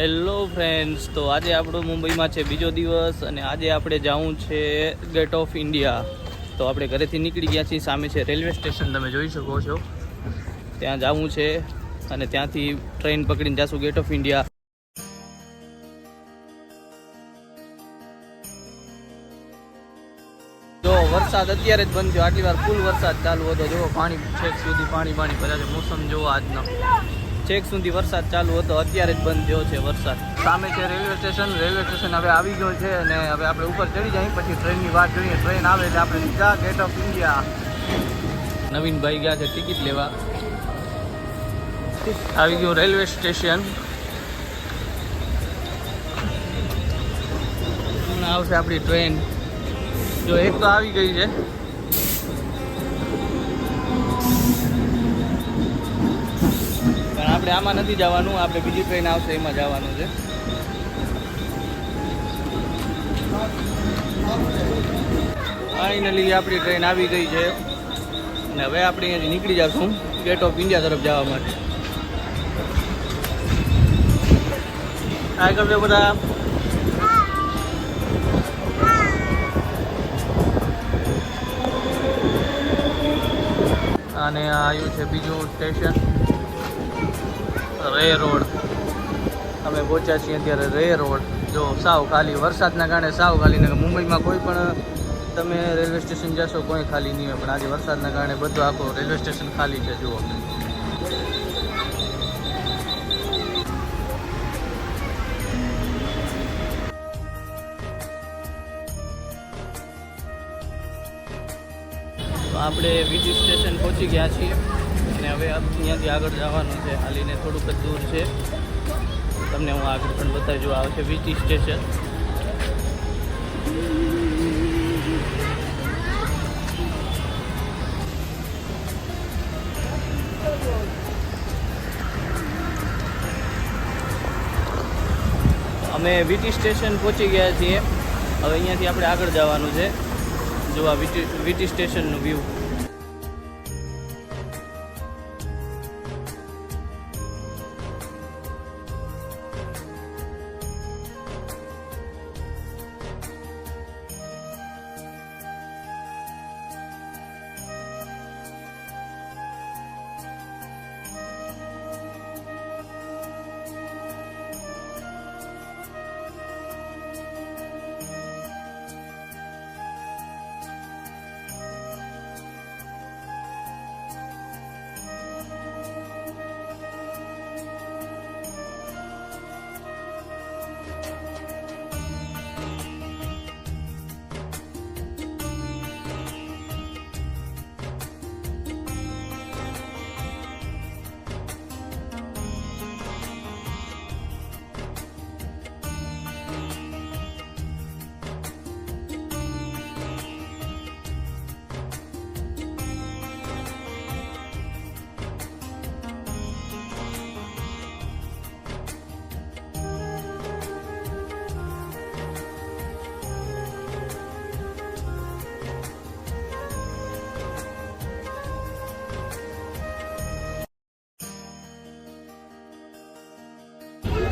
Hello friends, તો આજે આપણો મુંબઈમાં છે બીજો દિવસ અને આજે આપણે જવું છે ગેટ ઓફ ઇન્ડિયા. તો આપણે ઘરેથી નીકળી ગયા છીએ. સામે છે રેલવે સ્ટેશન, તમે જોઈ શકો છો. ત્યાં જવું છે અને ત્યાંથી ટ્રેન પકડીને જઈશું ગેટ ઓફ ઇન્ડિયા. જો વરસાદ અત્યારે જ બંધ થયો, આટલી વાર ફૂલ વરસાદ ચાલુ હતો. જો પાણી છેક સુધી પાણી ભર્યા છે. મોસમ જો આજનો છેક સુધી વરસાદ ચાલુ હતો, અત્યારે જ બંધ થયો છે વરસાદ. સામે છે રેલવે સ્ટેશન. રેલવે સ્ટેશન હવે આવી ગયો છે અને હવે આપણે ઉપર ચડી જઈએ, પછી ટ્રેનની વાત જોઈએ. ટ્રેન આવે એટલે આપણે સીધા ગેટ ઓફ ઇન્ડિયા. નવીનભાઈ ગયા છે ટિકિટ લેવા. આવી ગયું રેલવે સ્ટેશન. હમણાં આવશે આપણી ટ્રેન. જો એક તો આવી ગઈ છે. પણ આપણે આમાં નથી જવાનું, આપણે બીજી ટ્રેન આવશે એમાં જવાનું છે. ફાઇનલી આપણી ટ્રેન આવી ગઈ છે અને હવે આપણે અહીંયાથી નીકળી જઈશું ગેટ ઓફ ઇન્ડિયા તરફ જવા માટે. આ કરજો બધા. અને આવ્યું છે બીજું સ્ટેશન, રે રોડ. અમે પહોંચ્યા છીએ અત્યારે રે રોડ. જો સાવ ખાલી, વરસાદના કારણે સાવ ખાલી. ને મુંબઈમાં કોઈ પણ તમે રેલવે સ્ટેશન જશો કોઈ ખાલી નહીં હોય, પણ આજે વરસાદના કારણે બધું આખું રેલવે સ્ટેશન ખાલી છે. જુઓ, આપણે બીજી સ્ટેશન પહોંચી ગયા છીએ અને હવે અહીંયાથી આગળ જવાનું છે. હાલીને થોડુંક જ દૂર છે. તમને હું આગળ પણ બતાવી. જો આવે છે બીજી સ્ટેશન. અમે વીટી સ્ટેશન પહોંચી ગયા છીએ. હવે અહીંયાથી આપણે આગળ જવાનું છે. જો આ વીટી સ્ટેશનનું વ્યૂ.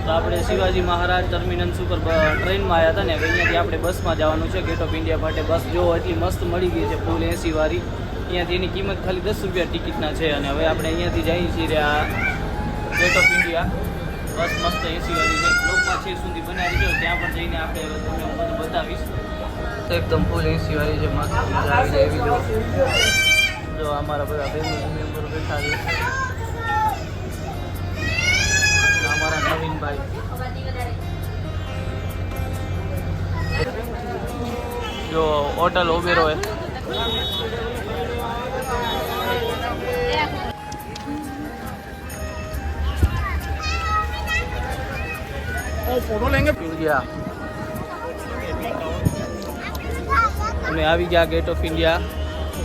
તો આપણે શિવાજી મહારાજ ટર્મિનસ ઉપર ટ્રેનમાં આવ્યા હતા ને. હવે અહીંયાથી આપણે બસમાં જવાનું છે ગેટ ઓફ ઇન્ડિયા માટે. બસ જો એટલી મસ્ત મળી ગઈ છે, ફૂલ AC વાળી. અહીંયાથી એની કિંમત ખાલી 10 રૂપિયા ટિકિટના છે. અને હવે આપણે અહીંયાથી જઈએ છીએ આ ગેટ ઓફ ઇન્ડિયા. બસ મસ્ત AC વાળી છે. બ્લોગમાં છે સુધી બનાવી દો, ત્યાં પણ જઈને આપણે તમને હું બધું બતાવીશ. એકદમ ફૂલ AC વાળી છે, મસ્ત મજા આવી જાય એવી. જો અમારા બધા ફેમિલી મેમ્બર બેઠા છે. અમારા નવીનભાઈ. જો હોટલ ઓબેરો હે. ફોટો લેંગે. અમે આવી ગયા ગેટ ઓફ ઇન્ડિયા.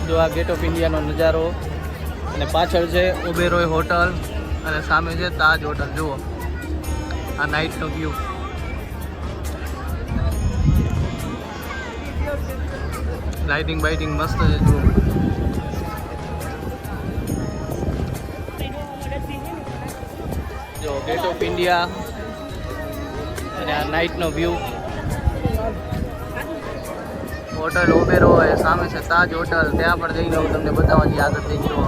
જો આ ગેટ ઓફ ઇન્ડિયાનો નજારો. અને પાછળ છે ઓબેરોય હોટલ અને સામે છે તાજ હોટલ. જુઓ આ નાઇટનો વ્યૂ. લાઇટિંગ બાઇટિંગ મસ્ત છે. જુઓ જો ગેટ ઓફ ઇન્ડિયા અને આ નાઇટનો વ્યૂ. હોટલ ઓબેરો હોય સામે છે તાજ હોટલ, ત્યાં પણ જઈ લઉં તમને બતાવવાની આગળ જઈ જુઓ.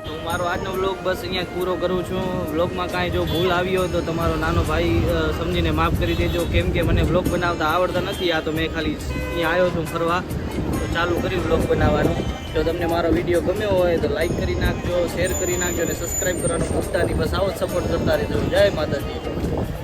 તો મારો આજનો વ્લોગ બસ અહીંયા પૂરો કરું છું. વ્લોગમાં કાંઈ જો ભૂલ આવી હોય તો તમારો નાનો ભાઈ સમજીને માફ કરી દેજો, કેમ કે મને વ્લોગ બનાવતા આવડતા નથી. આ તો મેં ખાલી અહીંયા આવ્યો છું ફરવા, તો ચાલુ કર્યું વ્લોગ બનાવવાનું. જો તમને મારો વિડીયો ગમ્યો હોય તો લાઈક કરી નાખજો, શેર કરી નાખજો અને સબસ્ક્રાઈબ કરવાનું ભૂલતા નહીં. બસ આવો જ સપોર્ટ કરતા રહેજો. જય માતાજી.